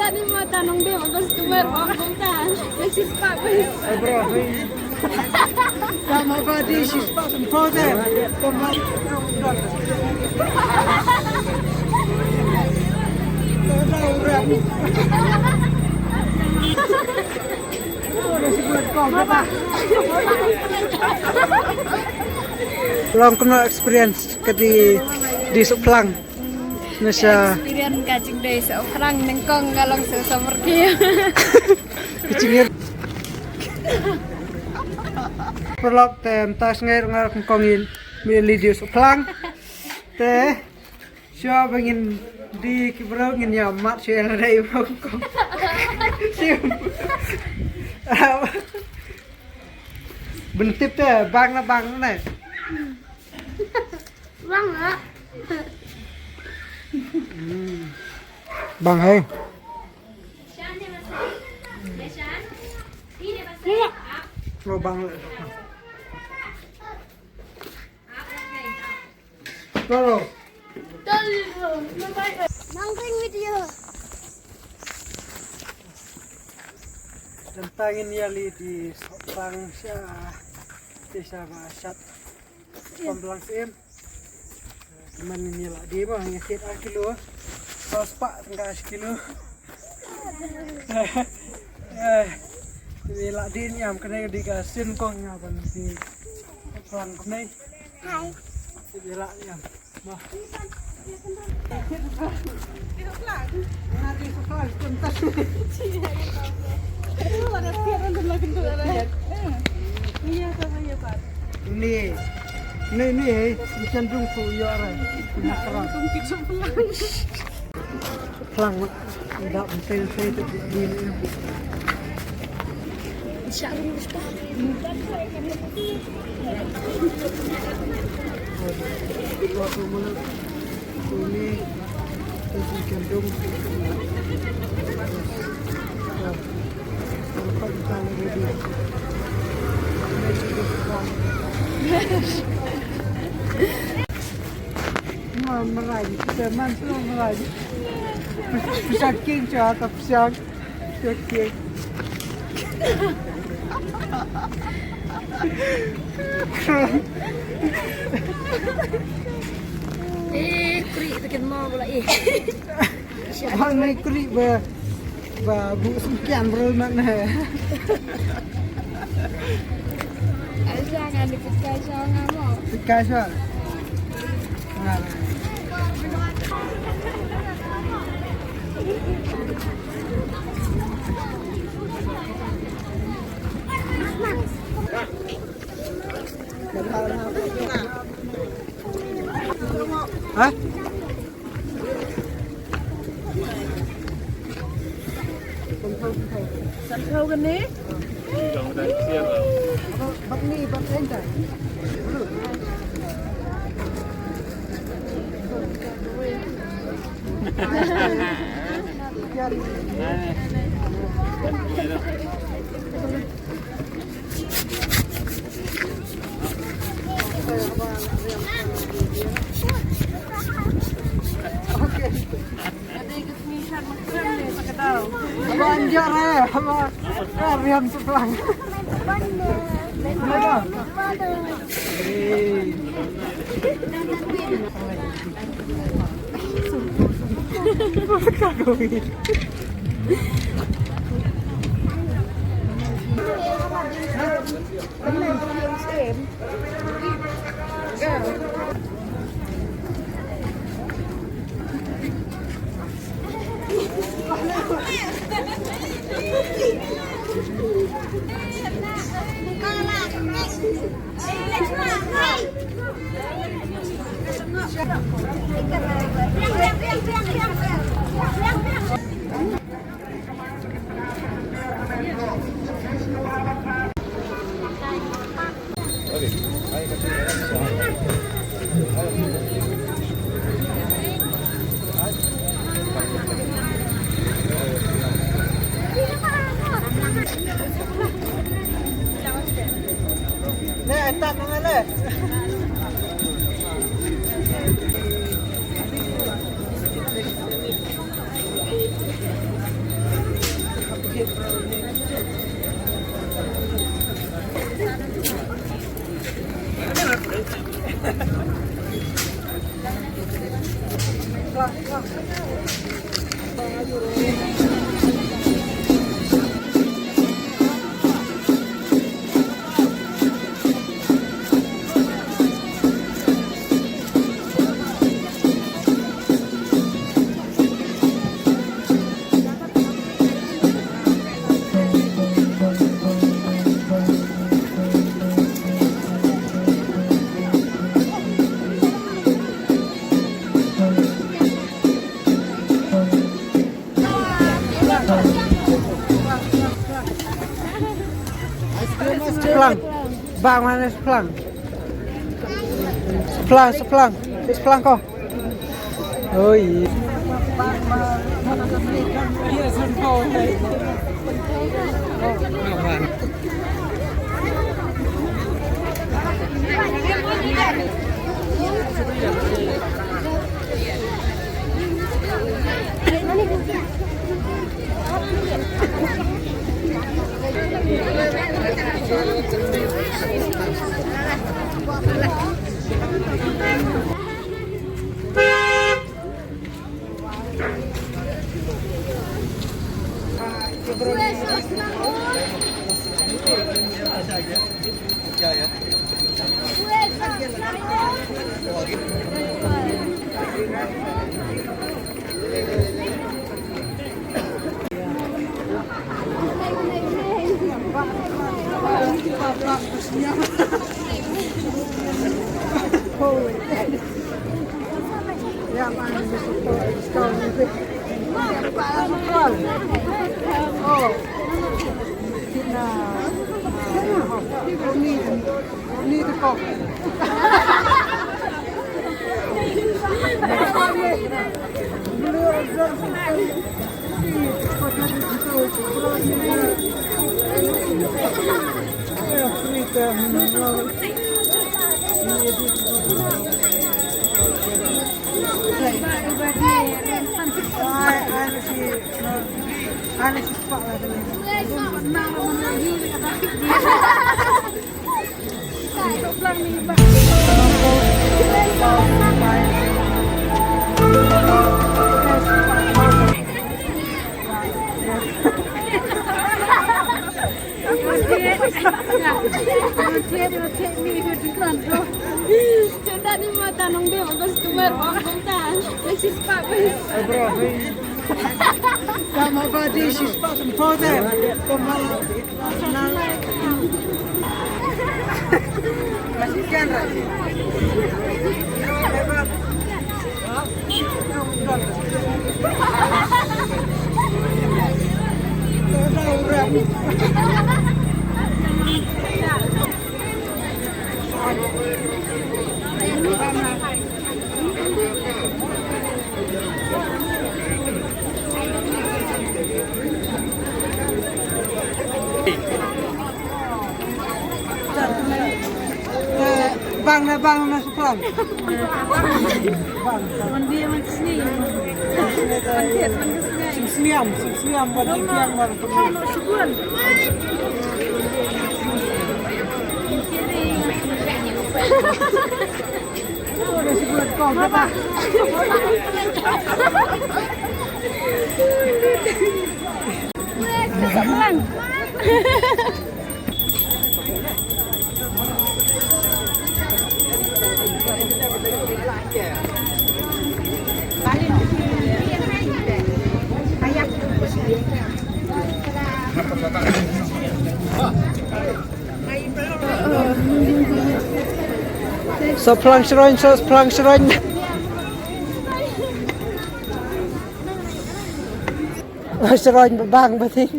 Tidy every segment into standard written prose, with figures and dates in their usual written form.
Tadi mau tanong dia, bagus keluar bangkong kan. Masih sepak wis. Bro, kamu badi sispa sempote. Long kena experience ke di Suplang. Nasa Experience kacing deh seorang nengkong galong sesama dia. kecingir. Perlok tem tas ngair ngar kongin milih di Suplang. Teh siapa ingin di kibrau ingin nyamat sih ada ibu kong. Bentip teh bang na nih. Bang lah. Bang hei. Mau bang. Tolong. Nangkring video. Tentangin yali di Sopang desa Masat Pemblang sim. Teman ini lah dia mah ngikit kilo. Tos pak tengah sekilo. Ini lah dia nyam kena dikasin kong nyapan di Sopang kena. Hai. Ini lah nyam. Mah. Nanti Sopang tuntas. Ada sekarang dalam bentuk ada. Iya sama ya Pak. Ini cenderung kuyuran, punya kerang. Tungkik sebelah. Kerang, tidak penting saya itu ini. Syarum mesti. Waktu mulut ini itu cenderung. Kalau kita lebih meraih, teman tuh meraih. Saking cakap siang, saking. Kri bikin mau pula Orang naik kri bu sekian bro mana? Jangan dipikai jangan mau. Pikai sah. Hah? Santau kan ni? Bak ni bak entar. Abang anjar abang Rian Suplang. Tak mengalah. Seplang. Bang mana seplang? Seplang. Seplang kau. Oh iya. Iya sudah. Sama badi sispa sempote. Masih kan? Bang masuk pelan. Man dia man sini. Siniam bagi tiang baru pergi. Subuan. Udah sebulan kau berapa? Pelan. So pelang seroin. Seroin bang berarti.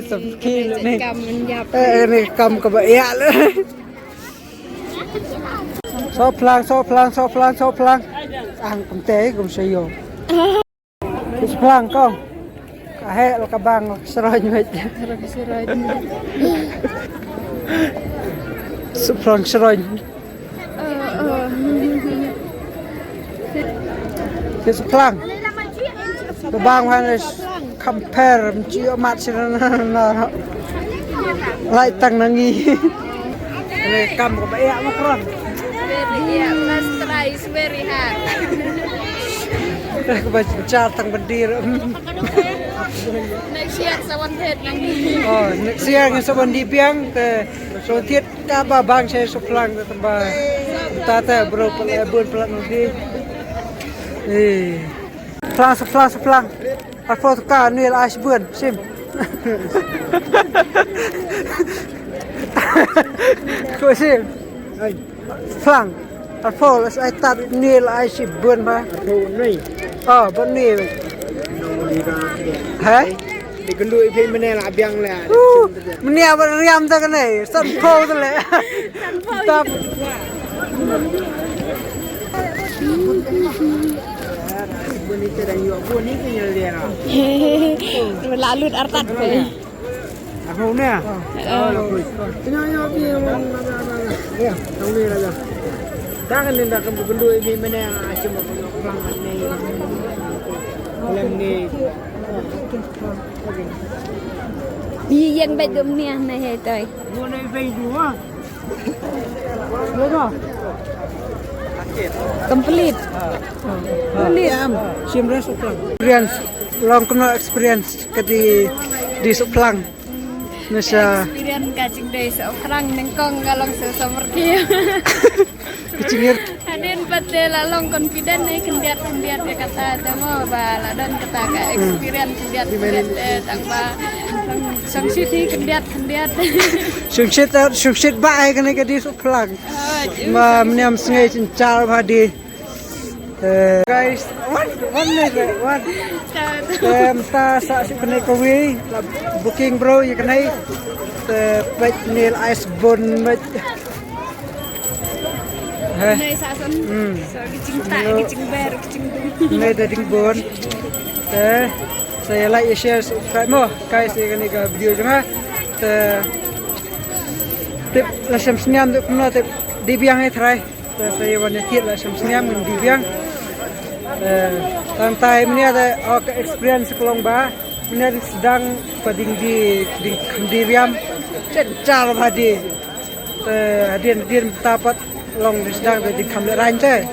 Semkil nih. Ini kam kebaya lah. So pelang. Ang pemte kum sayo. Pelang kong. Kahe lo kabang seroin aja. Sepelang seroin. Sepelang. Kabang harus compare mencio mat sirana. Lai tang nangi. Ini kam kebaya makron. First try is very hard. Aku baca tang bendir. Next year sawan head lagi. Oh, next year ng sawan di piang ke so tiet ka ba bang saya suplang tambah tata bro pelabun pelan nanti. Seplang. Apa ka nil as bun sim. Ko sim. Seplang. Apa as ai tat nil as bun ba. Oh, bun ni. Hả? Di gendut ibu mana lah biang lah. Menia riam ta cái này, sân phô ta lệ. Tập. Buni terang yuk buni kenyal dia lah. Lalut artat pe. Aku ni ah. Oh, lalu. Tengok yuk dia mana. Ya, tahu ni lah. Dah kan dia kan gendut ibu mana cuma pelang ni. Pelang ni. Bi yang baik dum ni này hay trời. Mua này về dua. Đúng không? Complete. Sim ras uplang. Experience, long kena experience ke di Suplang. Nasa Experience kacing deh seorang nengkong galong sesama kia. kecingir. Hadin pate lalong confident nih kendiat dia kata temo bala dan kata ka experience kendiat tangba sang city kendiat. Sungsit baik kan ke di Suplang. Ma meniam sengai cincar badi. Guys, one. Ta sa si kenai kowi booking bro ya kenai baik nil ice bone baik. Này sa son. So kicing tak kicing ber kicing dum. Này dading bone. Saya like share subscribe mo guys ya kenai ke video jangan. Tip la sem senyam tu kena tip di biang ai try. Saya wanita tiap la sem senyam di biang. Tantai ini ada experience kelong ba, ini sedang pading di riam, cencar hadi, hadian tapat long sedang di kamera rancai,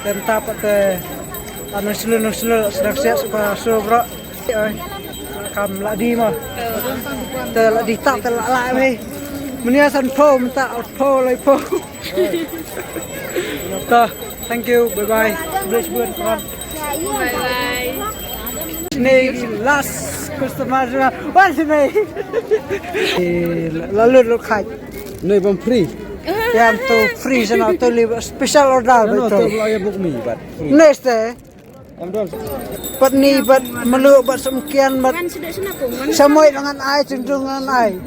dan tapat anu selu sedang siap supaya sobro, kam ladi mah, terladi tak terlak ini asan po minta po lagi po. Thank you, bye bye. Bless you, kawan. Bye bye. Ini last customer juga. Wah sini. Lalu lu kai. Ni pun free. Yang tu free sana tu special order No, betul. tu lawyer book me but free. Next eh. I'm done. Bat ni bat melu bat semkian bat Kan sudah senapung. samoi dengan ai cenderung dengan ai.